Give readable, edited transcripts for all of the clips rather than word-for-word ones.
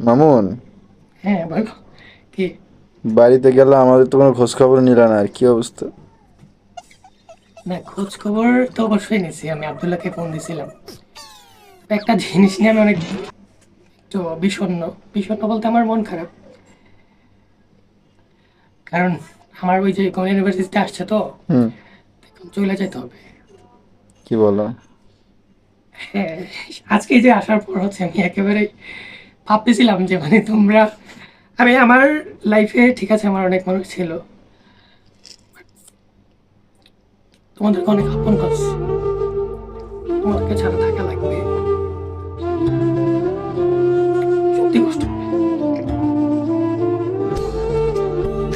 মামুন, হ্যাঁ বলো। কি? বাড়িতে গেলে আমাদের তো কোনো খোঁজ খবর নিলা না, আর কি অবস্থা? না, খোঁজ খবর তো অবশ্যই নিছি, আমি আবদুল্লাহকে ফোন দিছিলাম। তবে একটা জিনিস নিয়ে আমি অনেক একটু বিষণ্ণ। বিষণ্ণ বলতে আমার মন খারাপ, কারণ আমার ওই যে কোন ইউনিভার্সিটিতে আসছে তো, হুম। এখন চলে যেতে হবে। কি বলো? হ্যাঁ, আজকে যে আসার পর হচ্ছে আমি একেবারে ভাবতেছিলাম যে মানে তোমরা, আমি আমার লাইফে ঠিক আছে আমার অনেক মানুষ ছিল, তোমাদেরকে অনেক আপন করছি, তোমাদেরকে ছাড়া থাকা লাগবে, সত্যি কষ্ট হবে।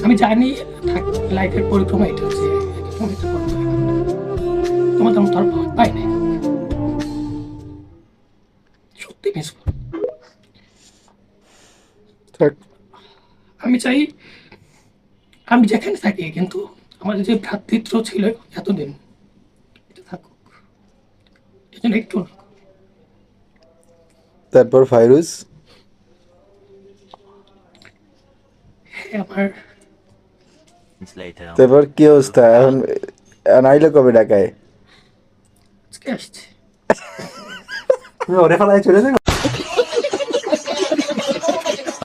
আমি জানি লাইফের পরিক্রমা এটা যে এক এক সময় এটা করতে হয়, তোমাদের মতো আর পাই নাই, সত্যি মিস করি। থাক। আমি চাই আমি যেখানে থাকি কিন্তু আমাদের যে ভ্রাতৃত্ব ছিল এতদিন, এটা থাকুক, এটা যেন একটু না কমে। তারপর ফাইরুজ? হ্যাঁ, আমার later. তারপর কি অবস্থা এখন? আইলে কবে ঢাকায়? আজকে আসছে। তুমি ওরে ফেলায় চলে যাবে?